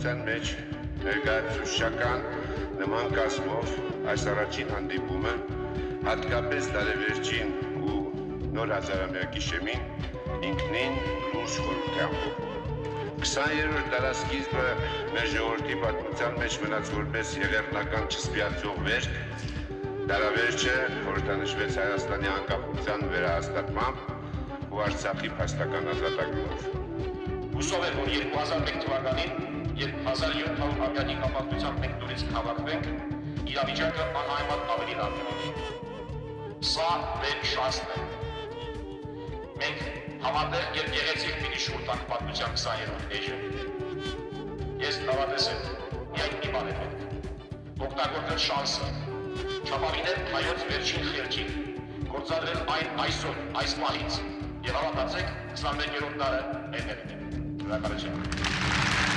պատմության մեջ ներկայացուցչական նման կազմով այս առաջին հանդիպումը հատկապես տարեվերջին ու նոր հազարամյակի շեմին ինքնին լուրջ խորհուրդ է ամփոփում։ 20-րդ դարասկիզբը մեր ժողովրդի պատմության մեջ մնաց որպես եղեռնական չսպիացող վերք, դարավերջը խորհրդանշվեց Հայաստանի անկախության վերահաստատմամբ ու Արցախի փաստական ազատագրումով։ Հուսով եմ, որ 2001 թվականին, երբ 1700-ամյակի կապակցությամբ մենք նորից հավաքվենք, իրավիճակը անհայմատ ավելի լավ կլինի։ Սա մեր շանսն է։ Մենք համատեղ եւ գեղեցիկ պիտի շուռ տանք պատմության 20-րդ էջը։ Ես հավատես եմ, միայն մի բան է պետք։ Օգտագործել շանսը, չապավինել հայոց վերջին խելքին, գործադրել այն այսօր, այս պահից, եւ հավատացեք 21-րդ դարը էներգիա։ Շնորհակալություն։